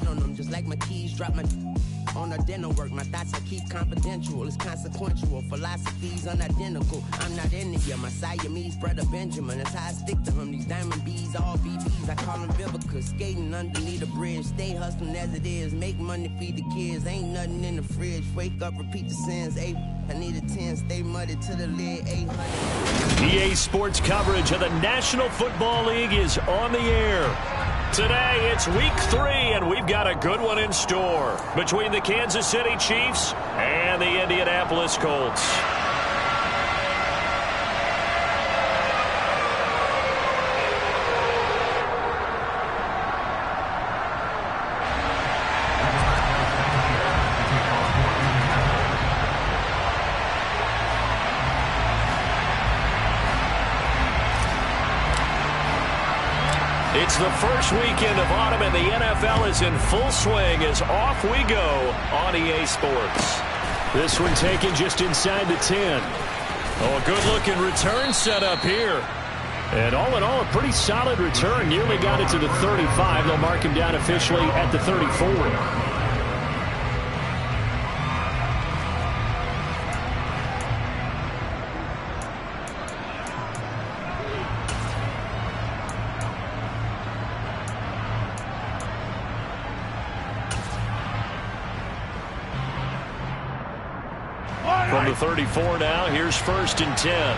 on them just like my keys drop my on a dental work. My thoughts I keep confidential. It's consequential. Philosophies unidentical. I'm not India. My Siamese brother Benjamin. That's how I stick to him. These diamond bees, all BBs. I call them Vivica. Skating underneath a bridge. Stay hustling as it is. Make money, feed the kids. Ain't nothing in the fridge. Wake up, repeat the sins. I need a 10. Stay muddy to the lid. 800. EA Sports coverage of the National Football League is on the air. Today, it's week 3, and we've got a good one in store between the Kansas City Chiefs and the Indianapolis Colts. It's the first weekend of autumn, and the NFL is in full swing as off we go on EA Sports. This one taken just inside the 10. Oh, a good-looking return set up here. And all in all, a pretty solid return. Nearly got it to the 35. They'll mark him down officially at the 34. From the 34 now, here's 1st and 10.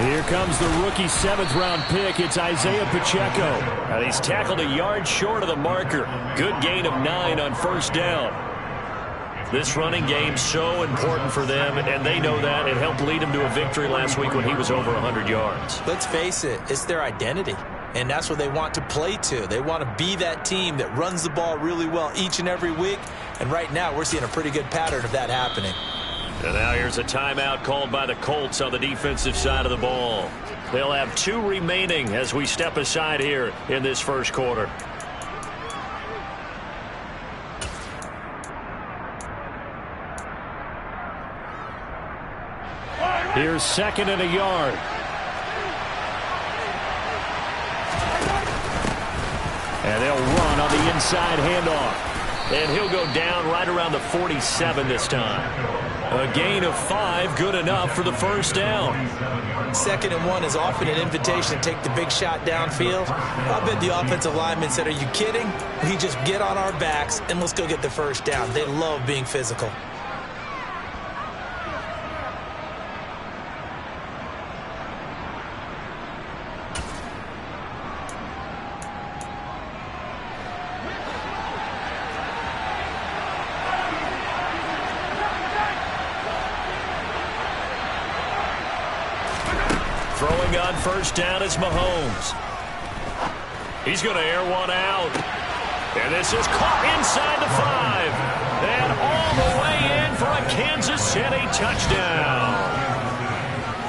Here comes the rookie 7th-round pick. It's Isaiah Pacheco. And he's tackled a yard short of the marker. Good gain of 9 on 1st down. This running game's so important for them, and they know that. It helped lead him to a victory last week when he was over 100 yards. Let's face it, it's their identity. And that's what they want to play to. They want to be that team that runs the ball really well each and every week. And right now, we're seeing a pretty good pattern of that happening. And now here's a timeout called by the Colts on the defensive side of the ball. They'll have 2 remaining as we step aside here in this first quarter. Here's 2nd and a yard. And they'll run on the inside handoff. And he'll go down right around the 47 this time. A gain of 5, good enough for the 1st down. 2nd and 1 is often an invitation to take the big shot downfield. I bet the offensive lineman said, are you kidding? We just get on our backs and let's go get the 1st down. They love being physical. Throwing on 1st down is Mahomes. He's going to air one out. And this is caught inside the 5. And all the way in for a Kansas City touchdown.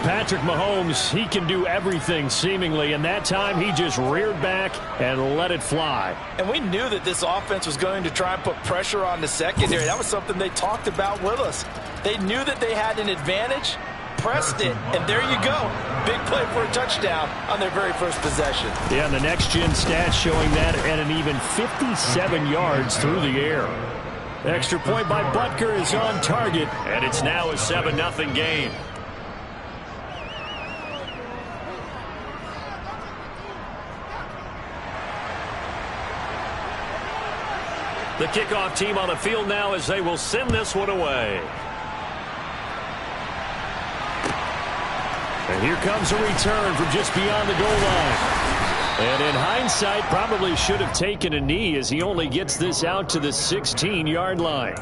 Patrick Mahomes, he can do everything seemingly, and that time he just reared back and let it fly. And we knew that this offense was going to try and put pressure on the secondary. That was something they talked about with us. They knew that they had an advantage, pressed it, and there you go. Big play for a touchdown on their very first possession. Yeah, and the next-gen stats showing that at an even 57 yards through the air. Extra point by Butker is on target, and it's now a 7-0 game. The kickoff team on the field now as they will send this one away. And here comes a return from just beyond the goal line. And in hindsight, probably should have taken a knee as he only gets this out to the 16-yard line.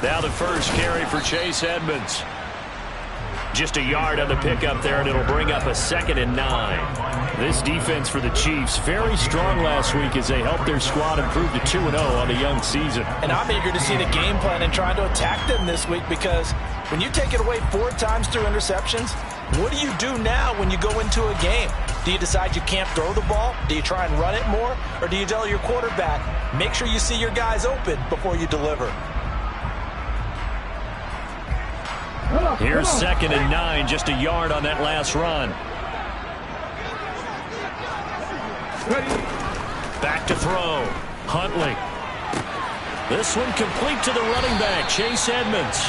Now the first carry for Chase Edmonds. Just a yard on the pickup there, and it'll bring up a 2nd and 9. This defense for the Chiefs, very strong last week as they helped their squad improve to 2-0 on the young season. And I'm eager to see the game plan and trying to attack them this week, because when you take it away 4 times through interceptions, what do you do now when you go into a game? Do you decide you can't throw the ball? Do you try and run it more? Or do you tell your quarterback, make sure you see your guys open before you deliver? Here's 2nd and 9, just a yard on that last run. Back to throw. Huntley. This one complete to the running back, Chase Edmonds.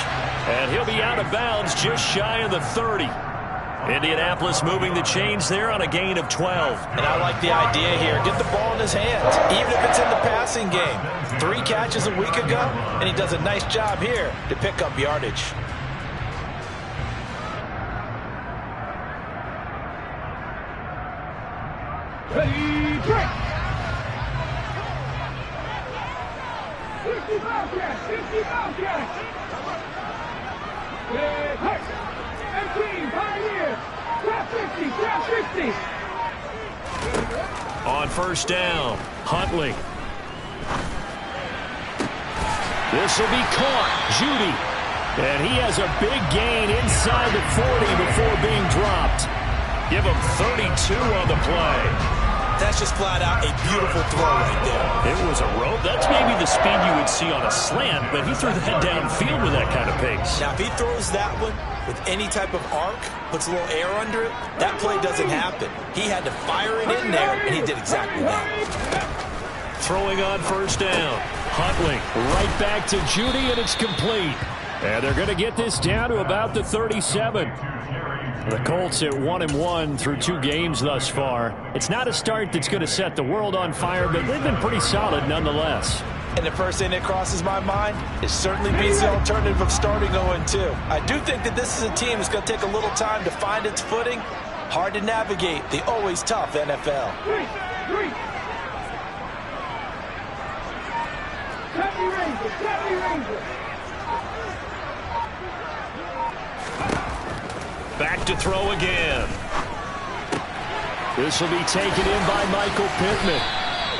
And he'll be out of bounds just shy of the 30. Indianapolis moving the chains there on a gain of 12. And I like the idea here. Get the ball in his hands, even if it's in the passing game. 3 catches a week ago, and he does a nice job here to pick up yardage. Ready, break! 50 Bobcats! 50 Bobcats! Red Hurt! 18 Pioneers! Trap 50! Trap 50! On first down, Huntley. This will be caught. Judy. And he has a big gain inside the 40 before being dropped. Give him 32 on the play. That's just flat out a beautiful throw right there. It was a rope. That's maybe the speed you would see on a slant, but he threw that downfield with that kind of pace. Now, if he throws that one with any type of arc, puts a little air under it, that play doesn't happen. He had to fire it in there, and he did exactly that. Throwing on first down. Huntley right back to Judy, and it's complete. And they're going to get this down to about the 37. The Colts at 1-1 through 2 games thus far. It's not a start that's going to set the world on fire, but they've been pretty solid nonetheless. And the first thing that crosses my mind is certainly beats the alternative of starting 0-2. I do think that this is a team that's going to take a little time to find its footing. Hard to navigate the always tough NFL. Back to throw again. This will be taken in by Michael Pittman.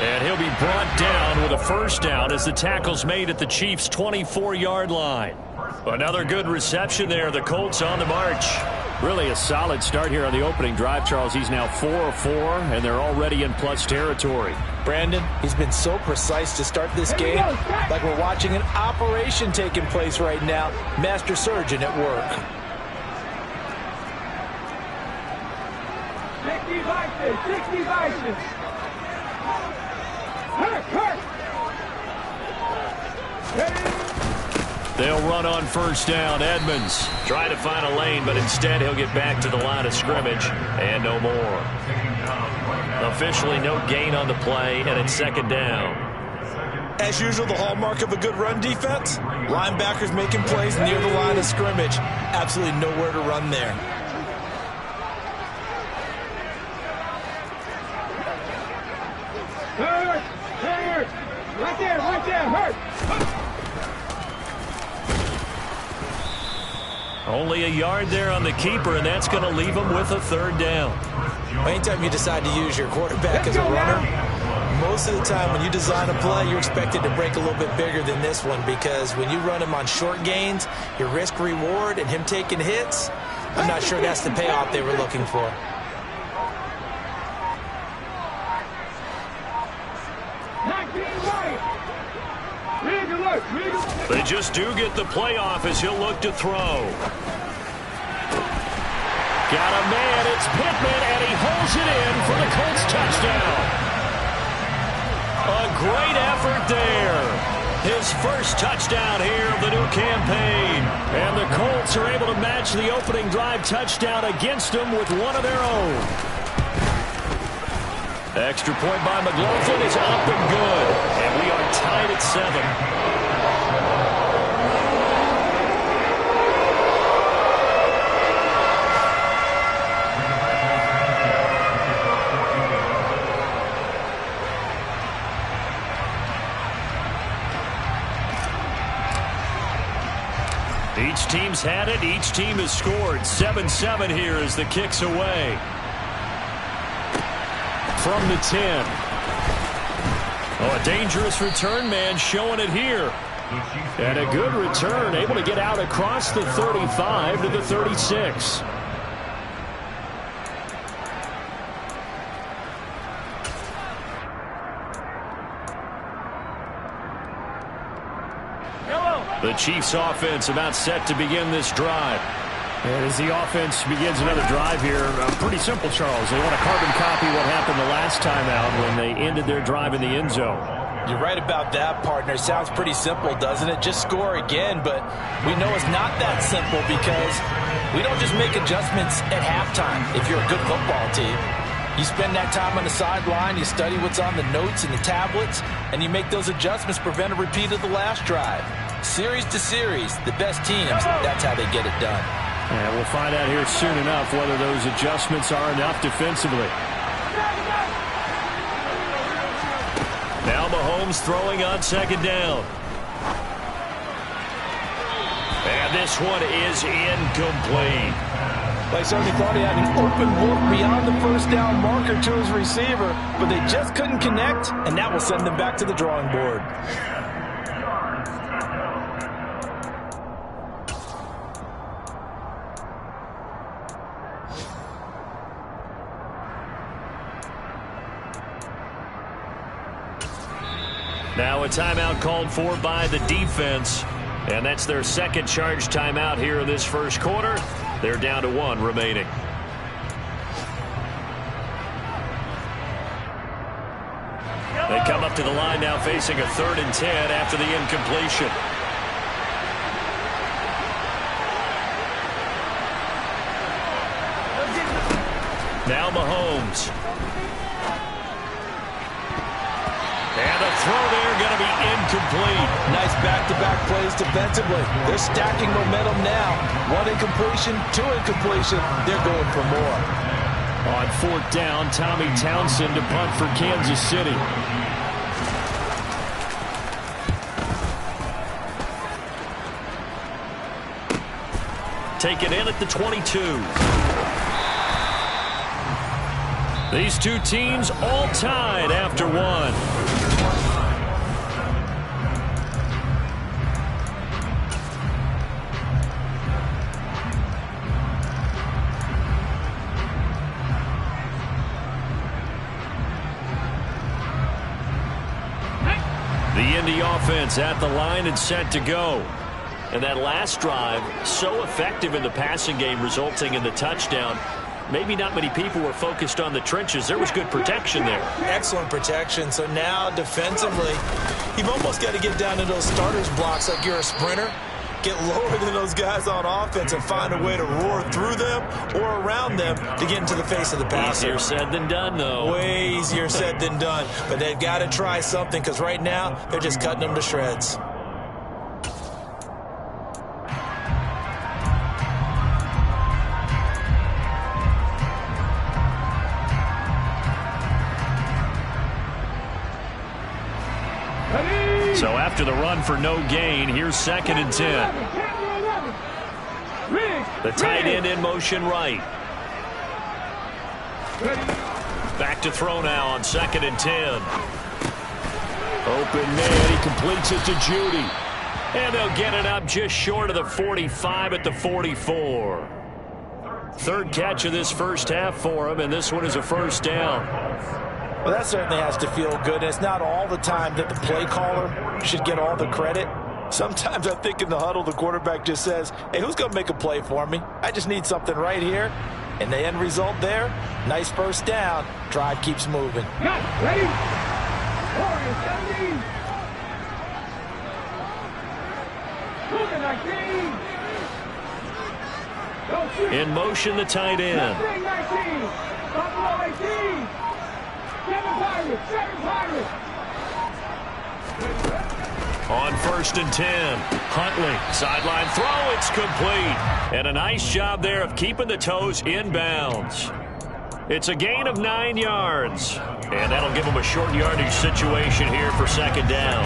And he'll be brought down with a first down as the tackle's made at the Chiefs' 24-yard line. Another good reception there. The Colts on the march. Really a solid start here on the opening drive, Charles. He's now 4-4, and they're already in plus territory. Brandon, he's been so precise to start this game, like we're watching an operation taking place right now. Master surgeon at work. 60 vices! 60 vices! Hurt! They'll run on first down. Edmonds trying to find a lane, but instead he'll get back to the line of scrimmage and no more. Officially no gain on the play, and it's second down. As usual, the hallmark of a good run defense, linebackers making plays near the line of scrimmage. Absolutely nowhere to run there. Hurt! Right there, hurt! Only a yard there on the keeper, and that's going to leave him with a third down. Anytime you decide to use your quarterback as a runner, most of the time when you design a play, you're expected to break a little bit bigger than this one, because when you run him on short gains, your risk-reward and him taking hits, I'm not sure that's the payoff they were looking for. They just do get the playoff as he'll look to throw. Got a man, it's Pittman, and he holds it in for the Colts touchdown. A great effort there. His first touchdown here of the new campaign. And the Colts are able to match the opening drive touchdown against them with one of their own. Extra point by McLaughlin is up and good. And we are tied at 7. Each team's had it. Each team has scored. 7-7 here as the kick's away. From the 10. Oh, a dangerous return man showing it here. And a good return, able to get out across the 35 to the 36. The Chiefs offense about set to begin this drive. And as the offense begins another drive here, pretty simple, Charles. They want to carbon copy what happened the last time out when they ended their drive in the end zone. You're right about that, partner. Sounds pretty simple, doesn't it? Just score again, but we know it's not that simple because we don't just make adjustments at halftime if you're a good football team. You spend that time on the sideline, you study what's on the notes and the tablets, and you make those adjustments, prevent a repeat of the last drive. Series to series, the best teams, that's how they get it done. And we'll find out here soon enough whether those adjustments are enough defensively. Now Mahomes throwing on second down. And this one is incomplete. They certainly thought he had an open look beyond the first down marker to his receiver, but they just couldn't connect, and that will send them back to the drawing board. Now a timeout called for by the defense, and that's their second charge timeout here in this first quarter. They're down to 1 remaining. They come up to the line now facing a 3rd and 10 after the incompletion. Now Mahomes. And a throw there going to be incomplete. Nice back-to-back plays defensively. They're stacking momentum now. 1 incompletion, 2 incompletion. They're going for more. On 4th down, Tommy Townsend to punt for Kansas City. Take it in at the 22. These two teams all tied after 1. The Indy offense at the line and set to go. And that last drive, so effective in the passing game, resulting in the touchdown. Maybe not many people were focused on the trenches. There was good protection there. Excellent protection. So now defensively, you've almost got to get down to those starters blocks like you're a sprinter. Get lower than those guys on offense and find a way to roar through them or around them to get into the face of the passer. Easier said than done, though. Way easier said than done. But they've got to try something because right now they're just cutting them to shreds. So after the run for no gain, here's 2nd and 10. The tight end in motion right. Back to throw now on 2nd and 10. Open man, he completes it to Judy. And they'll get it up just short of the 45 at the 44. 3rd catch of this first half for him, and this one is a first down. Well, that certainly has to feel good. And it's not all the time that the play caller should get all the credit. Sometimes I think in the huddle, the quarterback just says, hey, who's going to make a play for me? I just need something right here. And the end result there, nice first down. Drive keeps moving. Ready? Warriors 17. In motion, the tight end. On 1st and 10, Huntley, sideline throw, it's complete. And a nice job there of keeping the toes inbounds. It's a gain of 9 yards. And that'll give them a short yardage situation here for 2nd down.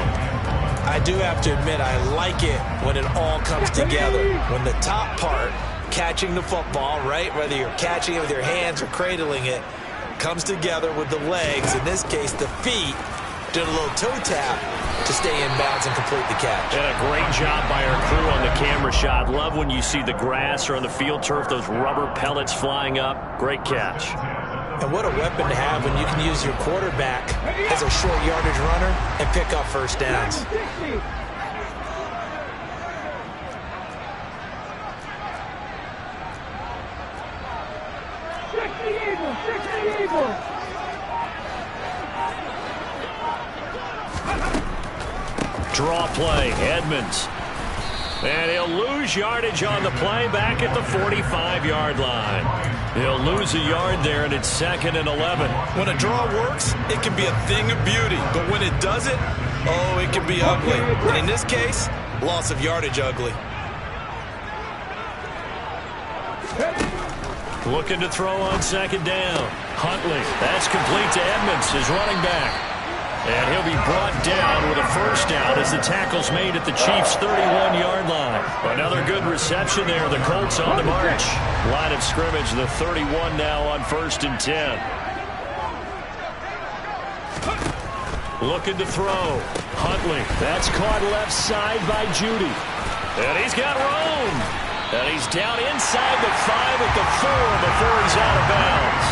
I do have to admit, I like it when it all comes together. When the top part, catching the football, right, whether you're catching it with your hands or cradling it, comes together with the legs, in this case the feet, doing a little toe tap to stay in bounds and complete the catch. And a great job by our crew on the camera shot. Love when you see the grass or on the field turf, those rubber pellets flying up. Great catch. And what a weapon to have when you can use your quarterback as a short yardage runner and pick up first downs. Draw play, Edmonds. And he'll lose yardage on the play back at the 45-yard line. He'll lose a yard there, and it's 2nd and 11. When a draw works, it can be a thing of beauty. But when it doesn't, oh, it can be ugly. And in this case, loss of yardage ugly. Looking to throw on 2nd down. Huntley, that's complete to Edmonds, his running back. And he'll be brought down with a first down as the tackle's made at the Chiefs' 31-yard line. Another good reception there. The Colts on the march. Line of scrimmage, the 31 now on 1st and 10. Looking to throw. Huntley, that's caught left side by Judy. And he's got room. And he's down inside the 5 at the 4 before he's out of bounds.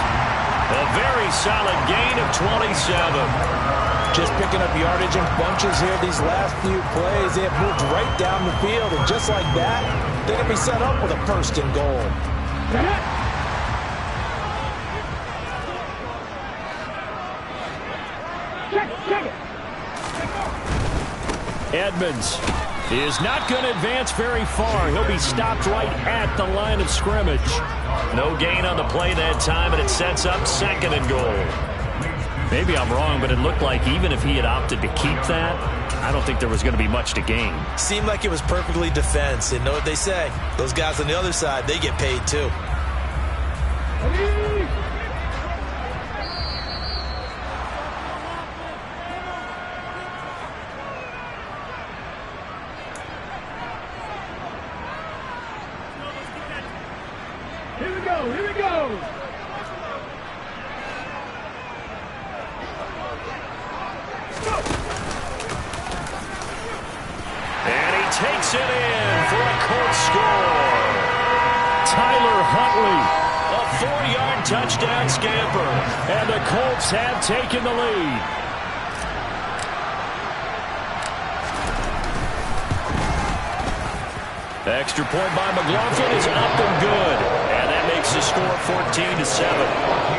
A very solid gain of 27. Just picking up yardage in bunches here these last few plays. They have moved right down the field, and just like that, they're going to be set up with a 1st and goal. Edmonds is not going to advance very far. He'll be stopped right at the line of scrimmage. No gain on the play that time, and it sets up 2nd and goal. Maybe I'm wrong, but it looked like even if he had opted to keep that, I don't think there was going to be much to gain. Seemed like it was perfectly defense. And know what they say? Those guys on the other side, they get paid too. Here we go, here we go. Takes it in for a Colts score. Tyler Huntley, a 4-yard touchdown scamper, and the Colts have taken the lead. Extra point by McLaughlin is up and good, and that makes the score 14-7.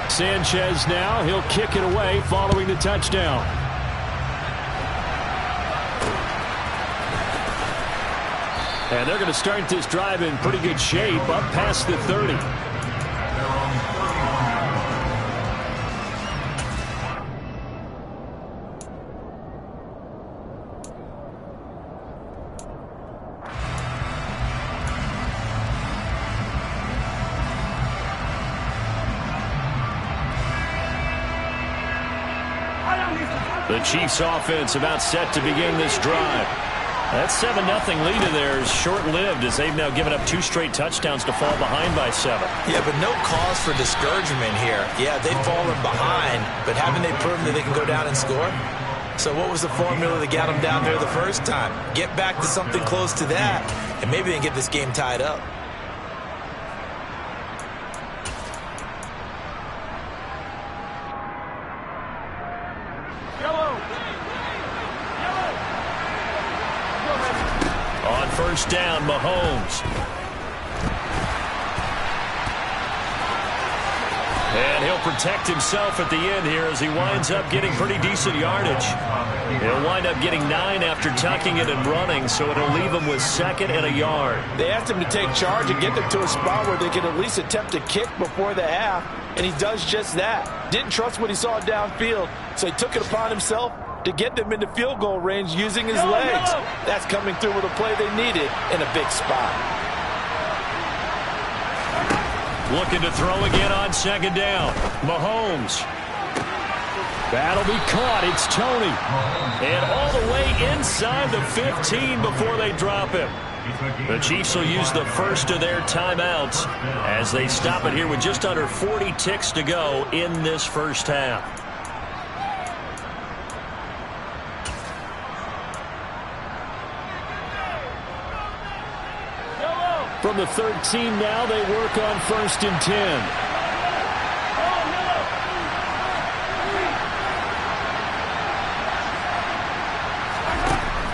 Sanchez now, he'll kick it away following the touchdown. And they're going to start this drive in pretty good shape, up past the 30. The Chiefs offense about set to begin this drive. That 7-0 lead of theirs short-lived as they've now given up 2 straight touchdowns to fall behind by 7. Yeah, but no cause for discouragement here. Yeah, they've fallen behind, but haven't they proven that they can go down and score? So what was the formula that got them down there the first time? Get back to something close to that, and maybe they can get this game tied up. First down, Mahomes. And he'll protect himself at the end here as he winds up getting pretty decent yardage. He'll wind up getting 9 after tucking it and running, so it'll leave him with 2nd and a yard. They asked him to take charge and get them to a spot where they can at least attempt to kick before the half, and he does just that. Didn't trust what he saw downfield, so he took it upon himself to get them into field goal range using his legs. That's coming through with a play they needed in a big spot. Looking to throw again on second down. Mahomes. That'll be caught. It's Tony. And all the way inside the 15 before they drop him. The Chiefs will use the first of their timeouts as they stop it here with just under 40 ticks to go in this first half. From the 13 now, they work on 1st and 10.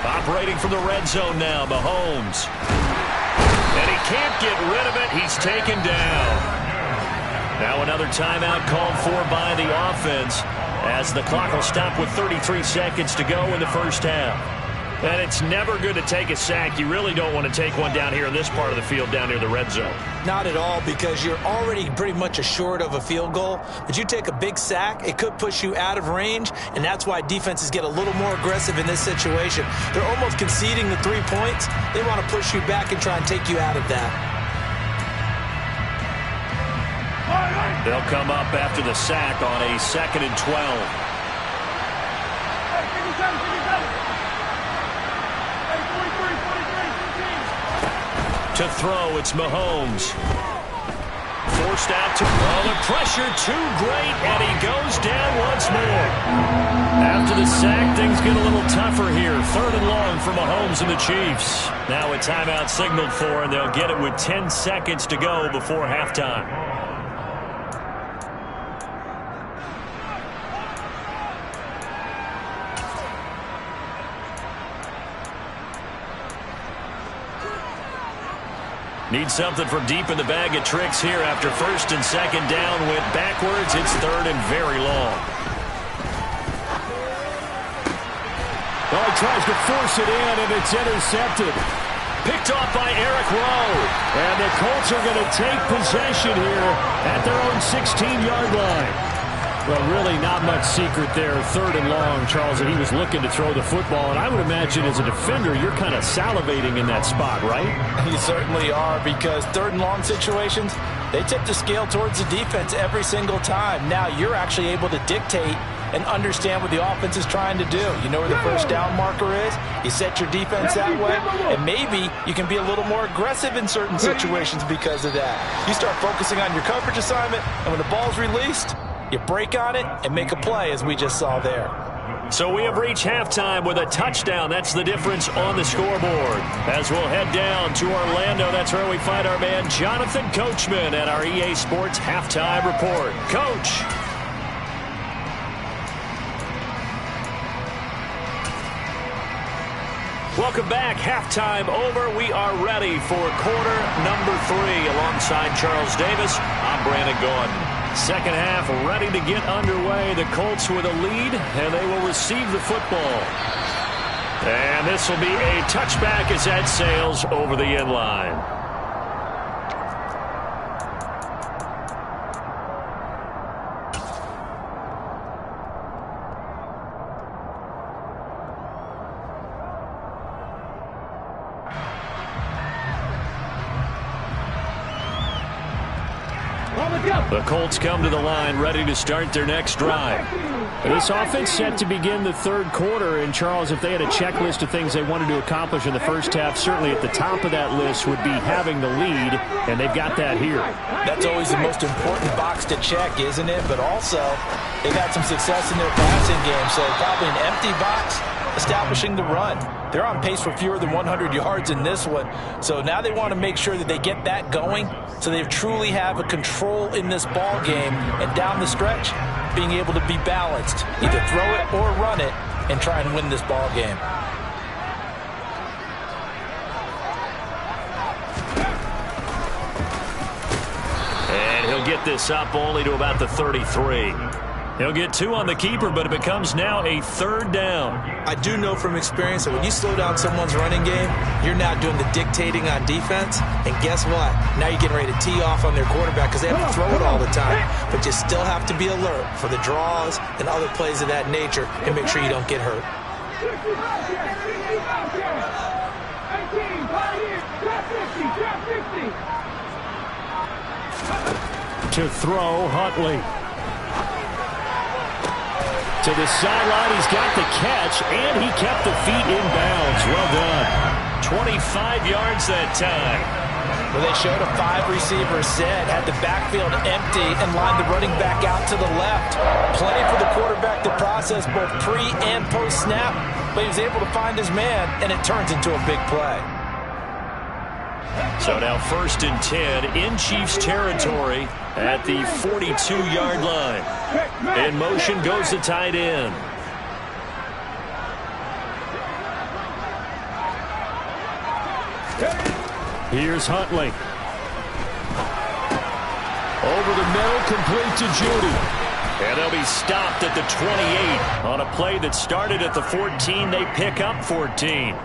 Operating from the red zone now, Mahomes. And he can't get rid of it. He's taken down. Now another timeout called for by the offense as the clock will stop with 33 seconds to go in the first half. And it's never good to take a sack. You really don't want to take one down here in this part of the field down near the red zone. Not at all, because you're already pretty much assured of a field goal. But you take a big sack, it could push you out of range, and that's why defenses get a little more aggressive in this situation. They're almost conceding the 3 points. They want to push you back and try and take you out of that. They'll come up after the sack on a 2nd and 12. To throw, it's Mahomes. Forced out to the pressure too great, and he goes down once more. After the sack, things get a little tougher here. 3rd and long for Mahomes and the Chiefs. Now a timeout signaled for, and they'll get it with 10 seconds to go before halftime. Need something from deep in the bag of tricks here after 1st and 2nd down. Went backwards. It's 3rd and very long. Well, he tries to force it in, and it's intercepted. Picked off by Eric Rowe. And the Colts are going to take possession here at their own 16-yard line. Well, really not much secret there. 3rd and long, Charles, and he was looking to throw the football. And I would imagine as a defender, you're kind of salivating in that spot, right? You certainly are, because 3rd and long situations, they tip the scale towards the defense every single time. Now you're actually able to dictate and understand what the offense is trying to do. You know where the first down marker is. You set your defense that way, and maybe you can be a little more aggressive in certain situations because of that. You start focusing on your coverage assignment, and when the ball's released, you break on it and make a play, as we just saw there. So we have reached halftime with a touchdown. That's the difference on the scoreboard. As we'll head down to Orlando, that's where we find our man Jonathan Coachman at our EA Sports Halftime Report. Coach. Welcome back. Halftime over. We are ready for quarter number 3. Alongside Charles Davis, I'm Brandon Gaudin. Second half ready to get underway. The Colts with a lead, and they will receive the football. And this will be a touchback as that sails over the end line. The Colts come to the line ready to start their next drive. This offense set to begin the 3rd quarter. And, Charles, if they had a checklist of things they wanted to accomplish in the first half, certainly at the top of that list would be having the lead, and they've got that here. That's always the most important box to check, isn't it? But also, they've had some success in their passing game, so probably an empty box establishing the run. They're on pace for fewer than 100 yards in this one. So now they want to make sure that they get that going so they truly have a control in this ball game, and down the stretch, being able to be balanced. Either throw it or run it and try and win this ball game. And he'll get this up only to about the 33. He'll get 2 on the keeper, but it becomes now a 3rd down. I do know from experience that when you slow down someone's running game, you're now doing the dictating on defense. And guess what? Now you're getting ready to tee off on their quarterback because they have to throw it all the time. But you still have to be alert for the draws and other plays of that nature and make sure you don't get hurt. 18, 5 years, drop 50, drop 50. To throw, Huntley. To the sideline, he's got the catch, and he kept the feet in bounds. Well done. 25 yards that time. Well, they showed a 5-receiver set, had the backfield empty, and lined the running back out to the left. Plenty for the quarterback to process both pre- and post-snap, but he was able to find his man, and it turns into a big play. So now 1st and 10 in Chiefs territory at the 42-yard line. In motion goes the tight end. Here's Huntley. Over the middle, complete to Judy. And they'll be stopped at the 28. On a play that started at the 14, they pick up 14.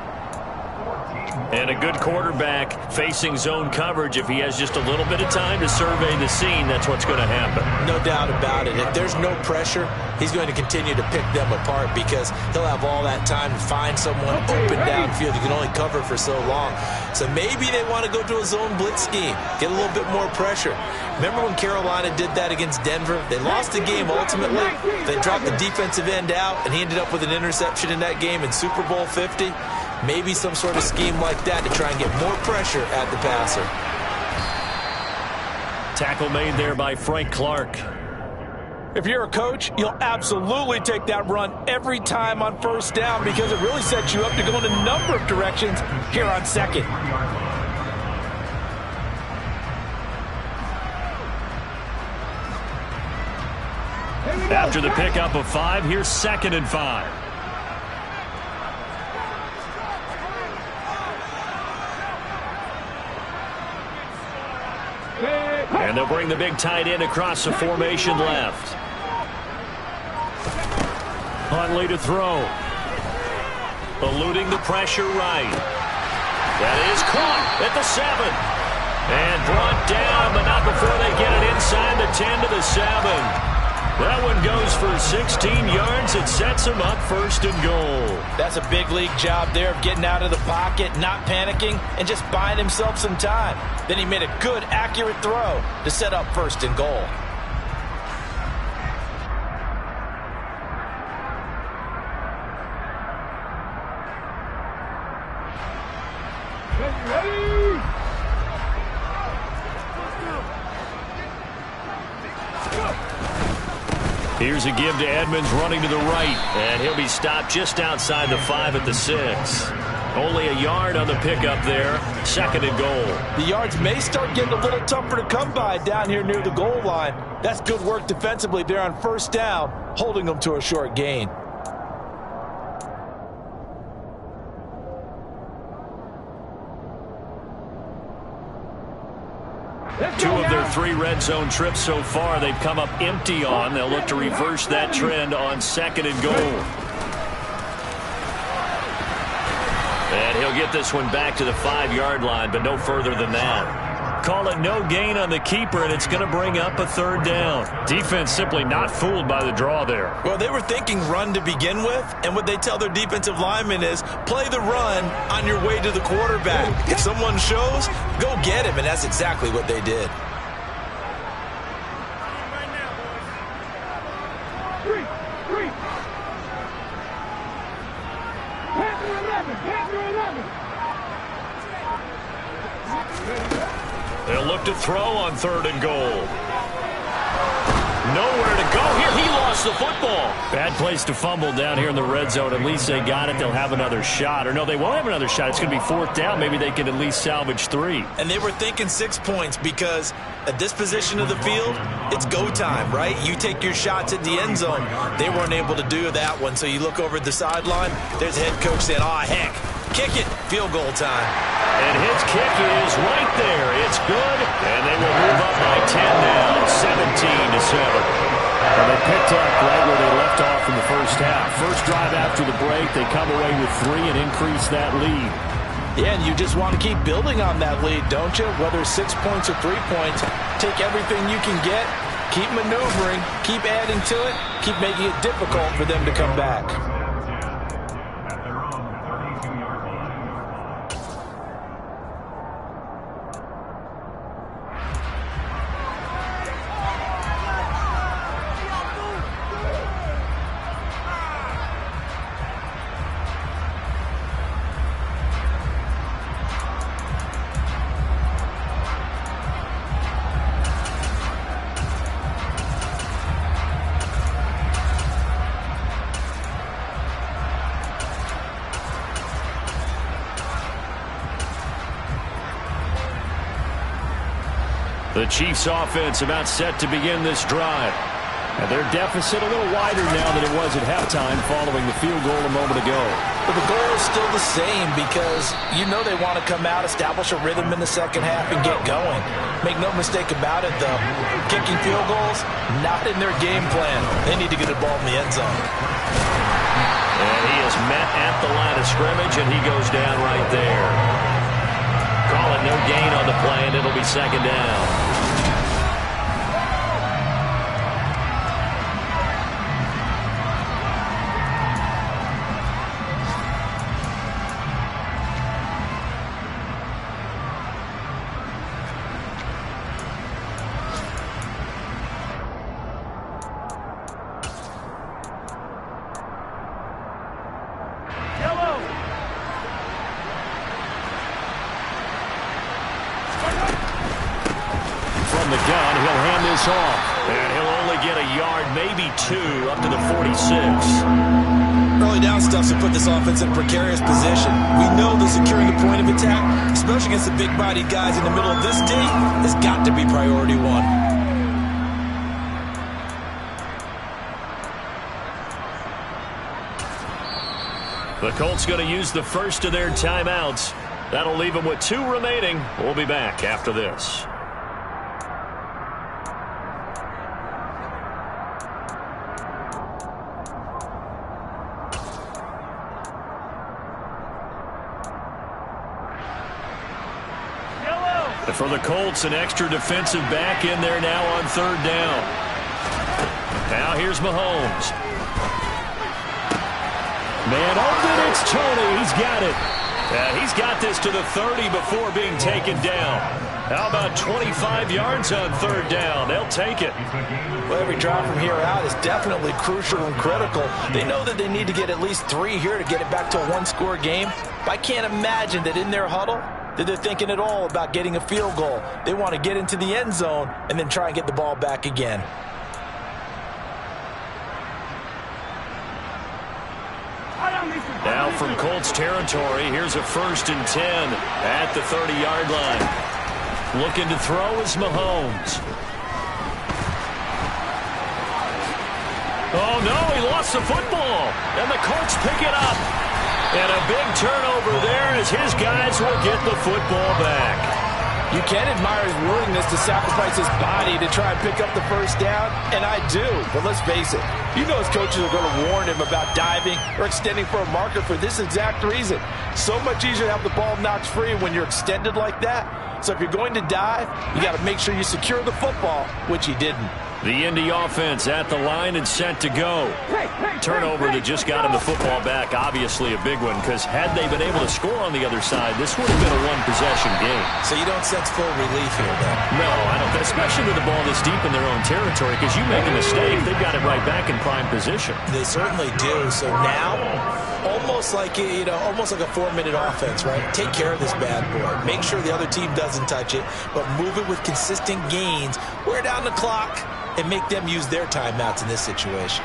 And a good quarterback facing zone coverage. If he has just a little bit of time to survey the scene, that's what's going to happen. No doubt about it. If there's no pressure, he's going to continue to pick them apart because he'll have all that time to find someone open downfield. You can only cover for so long. So maybe they want to go to a zone blitz scheme, get a little bit more pressure. Remember when Carolina did that against Denver? They lost the game ultimately. They dropped the defensive end out, and he ended up with an interception in that game in Super Bowl 50. Maybe some sort of scheme like that to try and get more pressure at the passer. Tackle made there by Frank Clark. If you're a coach, you'll absolutely take that run every time on 1st down because it really sets you up to go in a number of directions here on 2nd. After the pickup of 5, here's 2nd and 5. And they'll bring the big tight end across the formation left. Huntley to throw. Eluding the pressure right. That is caught at the 7. And brought down, but not before they get it inside the 10 to the 7. That one goes for 16 yards. It sets him up 1st and goal. That's a big league job there of getting out of the pocket, not panicking, and just buying himself some time. Then he made a good, accurate throw to set up 1st and goal. Here's a give to Edmonds running to the right, and he'll be stopped just outside the 5 at the 6. Only a yard on the pickup there. 2nd and goal. The yards may start getting a little tougher to come by down here near the goal line. That's good work defensively there on 1st down, holding them to a short gain. Two of their 3 red zone trips so far, they've come up empty on. They'll look to reverse that trend on 2nd and goal. And he'll get this one back to the 5-yard line, but no further than that. Call it no gain on the keeper, and it's going to bring up a 3rd down. Defense simply not fooled by the draw there. Well, they were thinking run to begin with, and what they tell their defensive linemen is play the run on your way to the quarterback. If someone shows, go get him, and that's exactly what they did. They'll look to throw on 3rd and goal. Nowhere to go here. He lost the football. Bad place to fumble down here in the red zone. At least they got it. They'll have another shot. Or no, they won't have another shot. It's going to be 4th down. Maybe they can at least salvage 3. And they were thinking 6 points because at this position of the field, it's go time, right? You take your shots at the end zone. They weren't able to do that one. So you look over at the sideline. There's the head coach saying, oh, heck, kick it. Field goal time. And his kick is right there. It's good. And they will move up by 10 now, 17-7. Well, they picked up right where they left off in the first half. First drive after the break, they come away with 3 and increase that lead. Yeah, and you just want to keep building on that lead, don't you? Whether 6 points or 3 points, take everything you can get, keep maneuvering, keep adding to it, keep making it difficult for them to come back. The Chiefs offense about set to begin this drive. And their deficit a little wider now than it was at halftime following the field goal a moment ago. But the goal is still the same because you know they want to come out, establish a rhythm in the second half, and get going. Make no mistake about it, though. Kicking field goals, not in their game plan. They need to get the ball in the end zone. And he is met at the line of scrimmage, and he goes down right there. Call it no gain on the play, and it'll be second down. From the gun, he'll hand this off. And he'll only get a yard, maybe 2, up to the 46. Early down stuff to put this offense in a precarious position. We know that securing the point of attack, especially against the big-bodied guys in the middle of this D, has got to be priority one. The Colts going to use the first of their timeouts. That'll leave them with 2 remaining. We'll be back after this. For the Colts, an extra defensive back in there now on 3rd down. Now here's Mahomes. Man open, it's Tony. He's got it. He's got this to the 30 before being taken down. How about 25 yards on 3rd down? They'll take it. Well, every drive from here out is definitely crucial and critical. They know that they need to get at least 3 here to get it back to a 1-score game. But I can't imagine that in their huddle that they're thinking at all about getting a field goal. They want to get into the end zone and then try and get the ball back again. Now from Colts territory, here's a 1st and 10 at the 30-yard line. Looking to throw is Mahomes. Oh, no, he lost the football. And the Colts pick it up. And a big turnover there as his guys will get the football back. You can admire his willingness to sacrifice his body to try and pick up the first down, and I do. But let's face it, you know his coaches are going to warn him about diving or extending for a marker for this exact reason. So much easier to have the ball knocked free when you're extended like that. So if you're going to dive, you got to make sure you secure the football, which he didn't. The Indy offense at the line and set to go. Turnover that just got him the football back, obviously a big one, because had they been able to score on the other side, this would have been a 1-possession game. So you don't sense full relief here, though? No, I don't, especially with the ball this deep in their own territory, because you make a mistake, they've got it right back in prime position. They certainly do. So now, almost like almost like a 4-minute offense, right? Take care of this bad boy. Make sure the other team doesn't touch it, but move it with consistent gains. Wear down the clock and make them use their timeouts in this situation.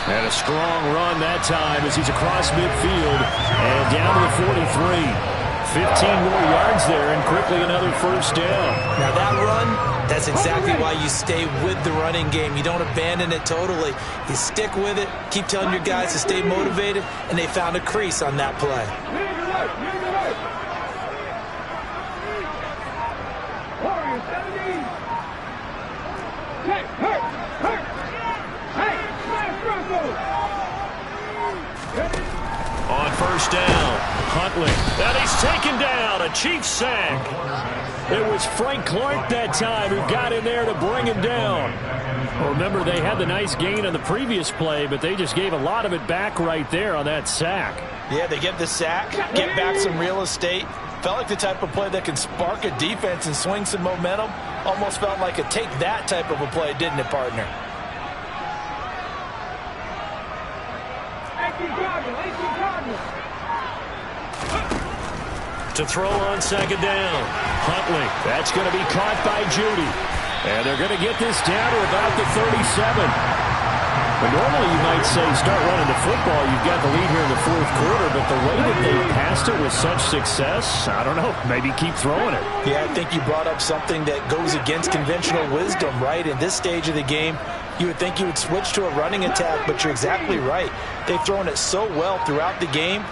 And a strong run that time as he's across midfield and down to the 43. 15 more yards there and quickly another first down. Now that run, that's exactly why you stay with the running game. You don't abandon it totally. You stick with it, keep telling your guys to stay motivated, and they found a crease on that play. On first down, Huntley. And he's taken down, a Chiefs sack. It was Frank Clark that time who got in there to bring him down. Well, remember, they had the nice gain on the previous play, but they just gave a lot of it back right there on that sack. Yeah, they get the sack, get back some real estate. Felt like the type of play that can spark a defense and swing some momentum. Almost felt like a take that type of a play, didn't it, partner? To throw on second down. Huntley. That's going to be caught by Judy. And they're going to get this down to about the 37. But normally you might say start running the football. You've got the lead here in the fourth quarter, but the way that they passed it with such success, I don't know, maybe keep throwing it. Yeah, I think you brought up something that goes against conventional wisdom, right? In this stage of the game, you would think you would switch to a running attack, but you're exactly right. They've thrown it so well throughout the game,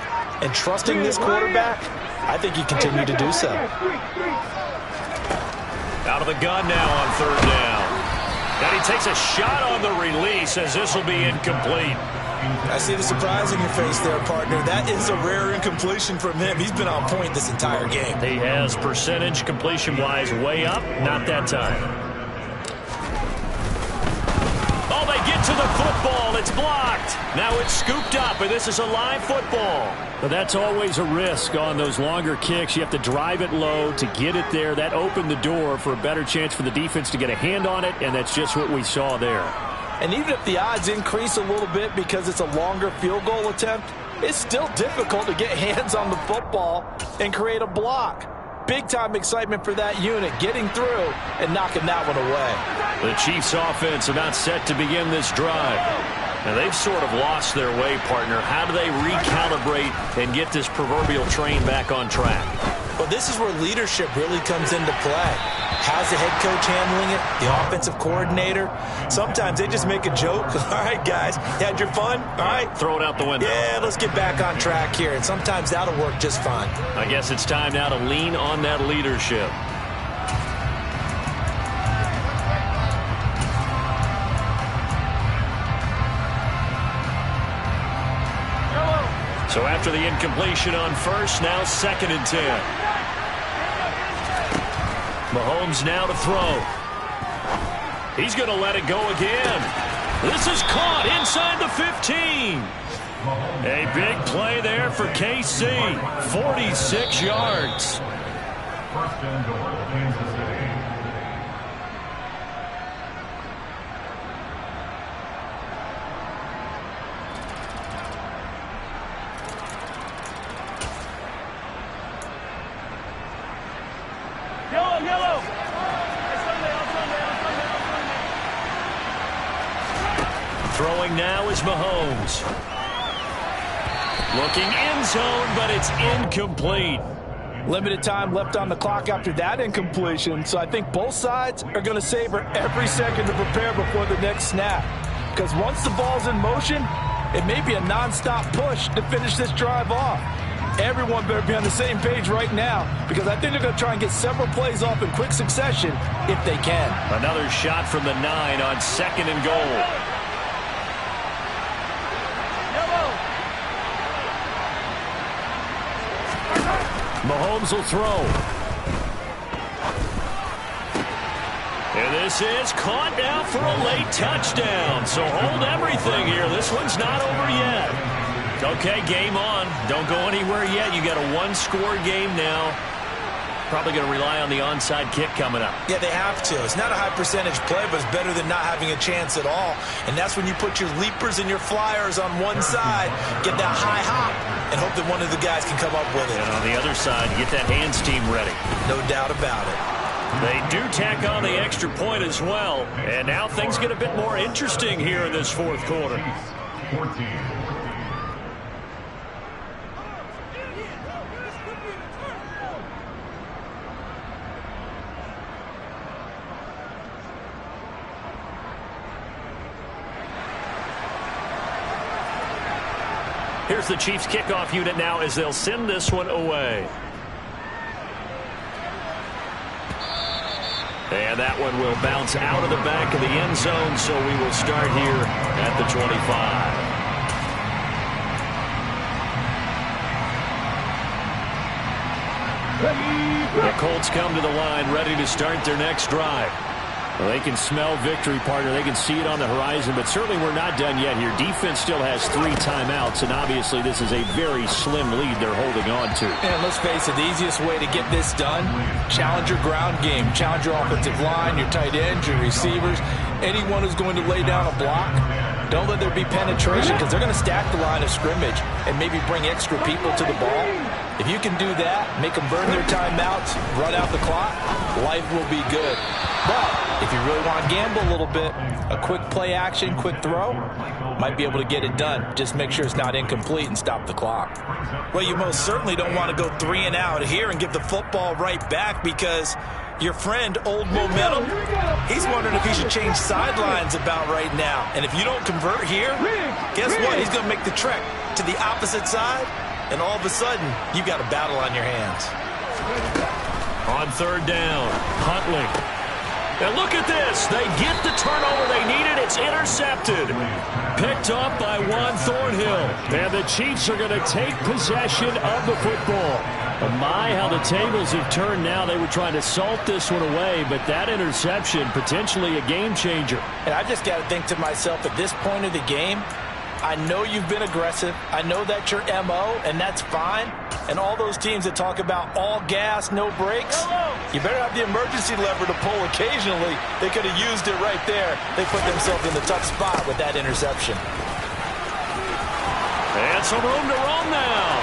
and trusting this quarterback, I think you continue to do so. Out of the gun now on third down. And he takes a shot on the release as this will be incomplete. I see the surprise in your face there, partner. That is a rare incompletion from him. He's been on point this entire game. He has percentage completion-wise way up. Not that time. Oh, they get to the football. It's blocked. Now it's scooped up, and this is a live football. But that's always a risk on those longer kicks. You have to drive it low to get it there. That opened the door for a better chance for the defense to get a hand on it, and that's just what we saw there. And even if the odds increase a little bit because it's a longer field goal attempt, it's still difficult to get hands on the football and create a block. Big-time excitement for that unit, getting through and knocking that one away. The Chiefs' offense about set to begin this drive. And they've sort of lost their way, partner. How do they recalibrate and get this proverbial train back on track? Well, this is where leadership really comes into play. How's the head coach handling it? The offensive coordinator? Sometimes they just make a joke. All right, guys, you had your fun? All right. Throw it out the window. Yeah, let's get back on track here. And sometimes that'll work just fine. I guess it's time now to lean on that leadership. So after the incompletion on first, now 2nd and 10. Mahomes now to throw. He's going to let it go again. This is caught inside the 15. A big play there for KC. 46 yards. First and goal, Kansas City. Yellow. Throwing now is Mahomes. Looking end zone, but it's incomplete. Limited time left on the clock after that incompletion, so I think both sides are going to savor every second to prepare before the next snap. Because once the ball's in motion, it may be a nonstop push to finish this drive off. Everyone better be on the same page right now, because I think they're going to try and get several plays off in quick succession if they can. Another shot from the 9 on 2nd and goal. Mahomes will throw. And this is caught now for a late touchdown. So hold everything here. This one's not over yet. Okay, game on. Don't go anywhere yet. You got a one-score game now. Probably going to rely on the onside kick coming up. Yeah, they have to. It's not a high percentage play, but it's better than not having a chance at all. And that's when you put your leapers and your flyers on one side, get that high hop, and hope that one of the guys can come up with it. And on the other side, get that hands team ready. No doubt about it. They do tack on the extra point as well. And now things get a bit more interesting here in this fourth quarter. 14. Here's the Chiefs kickoff unit now as they'll send this one away. And that one will bounce out of the back of the end zone, so we will start here at the 25. The Colts come to the line ready to start their next drive. Well, they can smell victory, partner. They can see it on the horizon, but certainly we're not done yet here. Defense still has 3 timeouts, and obviously this is a very slim lead they're holding on to. And let's face it, the easiest way to get this done, challenge your ground game. Challenge your offensive line, your tight ends, your receivers, anyone who's going to lay down a block. Don't let there be penetration, because they're going to stack the line of scrimmage and maybe bring extra people to the ball. If you can do that, make them burn their timeouts, run out the clock, life will be good. But if you really want to gamble a little bit, a quick play action, quick throw, might be able to get it done. Just make sure it's not incomplete and stop the clock. Well, you most certainly don't want to go 3 and out here and give the football right back, because your friend, Old Momentum, he's wondering if he should change sidelines about right now. And if you don't convert here, guess what? He's going to make the trek to the opposite side, and all of a sudden, you've got a battle on your hands. On 3rd down, Huntley. And look at this. They get the turnover they needed. It's intercepted. Picked up by Juan Thornhill. And the Chiefs are going to take possession of the football. Oh my, how the tables have turned now. They were trying to salt this one away, but that interception, potentially a game changer. And I just got to think to myself, at this point of the game, I know you've been aggressive. I know that's your MO, and that's fine. And all those teams that talk about all gas, no brakes, you better have the emergency lever to pull occasionally. They could have used it right there. They put themselves in the tough spot with that interception. And some room to run now.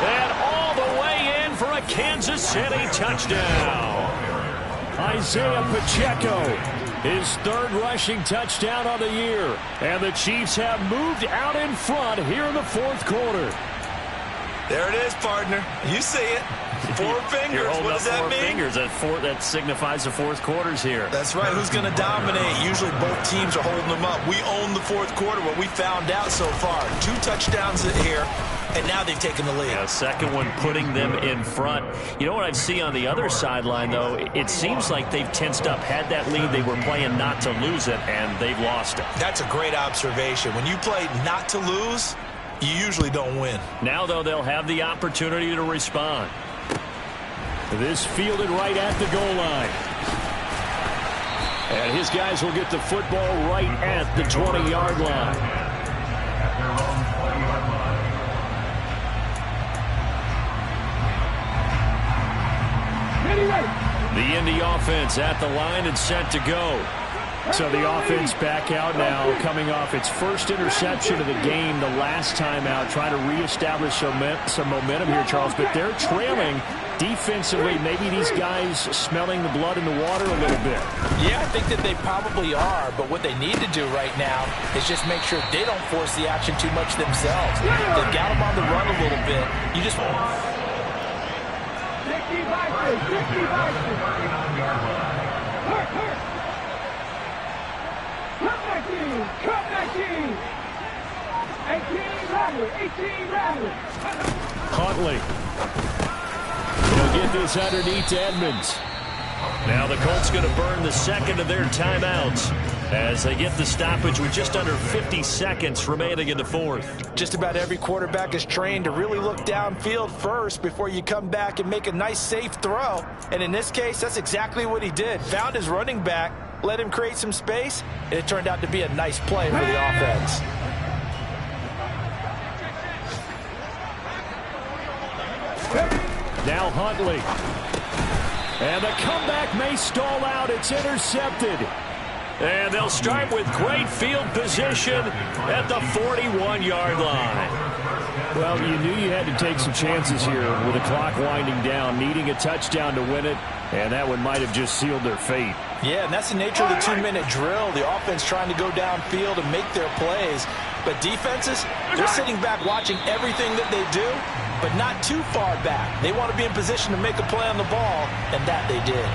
And all the way in for a Kansas City touchdown. Isaiah Pacheco, his 3rd rushing touchdown on the year. And the Chiefs have moved out in front here in the 4th quarter. There it is, partner. You see it. 4 fingers. What does that mean? 4 fingers. That signifies the 4th quarter's here. That's right. Who's going to dominate? Usually both teams are holding them up. We own the 4th quarter, what we found out so far. 2 touchdowns here, and now they've taken the lead. Yeah, 2nd one putting them in front. You know what I see on the other sideline, though? It seems like they've tensed up. Had that lead, they were playing not to lose it, and they've lost it. That's a great observation. When you play not to lose, you usually don't win. Now, though, they'll have the opportunity to respond. This fielded right at the goal line. And his guys will get the football right at the 20-yard line. The Indy offense at the line and set to go. So the offense back out now, coming off its 1st interception of the game the last time out, trying to reestablish some momentum here, Charles. But they're trailing defensively. Maybe these guys smelling the blood in the water a little bit. Yeah, I think that they probably are. But what they need to do right now is just make sure they don't force the action too much themselves. They've got them on the run a little bit. You just... 60 Vikings. Cut that team. 18 Rattler. Huntley. He'll get this underneath to Edmonds. Now the Colts going to burn the 2nd of their timeouts as they get the stoppage with just under 50 seconds remaining in the 4th. Just about every quarterback is trained to really look downfield first before you come back and make a nice, safe throw. And in this case, that's exactly what he did. Found his running back, let him create some space, and it turned out to be a nice play for the offense. Now Huntley. And the comeback may stall out. It's intercepted. And they'll start with great field position at the 41-yard line. Well, you knew you had to take some chances here with the clock winding down, needing a touchdown to win it, and that one might have just sealed their fate. Yeah, and that's the nature of the 2-minute drill. The offense trying to go downfield and make their plays. But defenses, they're sitting back watching everything that they do, but not too far back. They want to be in position to make a play on the ball, and that they did.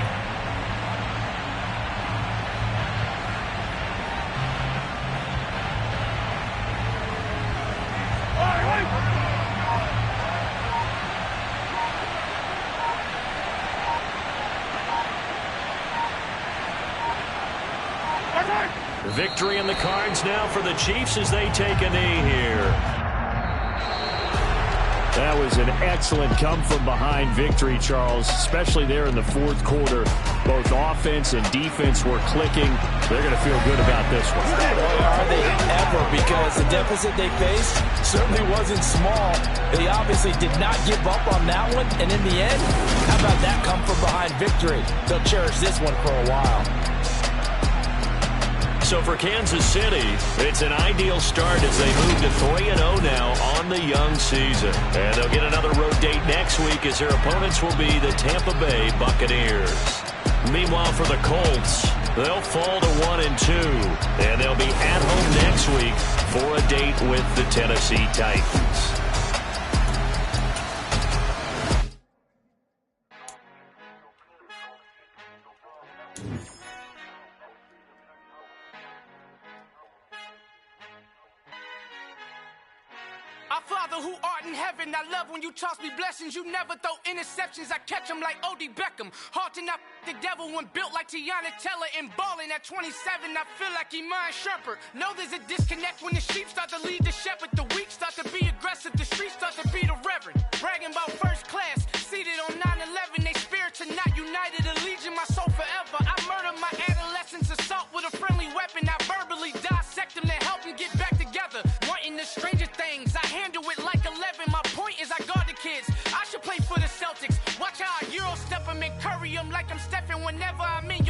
Victory in the cards now for the Chiefs as they take a knee here. That was an excellent come-from-behind victory, Charles, especially there in the 4th quarter. Both offense and defense were clicking. They're going to feel good about this one. Boy, are they ever, because the deficit they faced certainly wasn't small. They obviously did not give up on that one, and in the end, how about that come-from-behind victory? They'll cherish this one for a while. So for Kansas City, it's an ideal start as they move to 3-0 now on the young season. And they'll get another road date next week as their opponents will be the Tampa Bay Buccaneers. Meanwhile, for the Colts, they'll fall to 1-2, and they'll be at home next week for a date with the Tennessee Titans. Our Father who art in heaven, I love when you toss me blessings. You never throw interceptions, I catch them like O.D. Beckham. Hard to not the devil when built like Tiana Teller and balling at 27. I feel like Iman Shumpert. Know there's a disconnect when the sheep start to lead the shepherd. The weak start to be aggressive, the streets start to be the reverend. Bragging about first class, seated on 9/11. They spirits are not united, a legion, my soul forever. I murdered my adolescence, assault with a friendly weapon. I verbally dissect them to help them get back together. Wanting the stranger things, I handle it like 11. My point is I guard the kids. I should play for the Celtics. Watch how I Euro step them and curry them like I'm Stephen whenever I'm in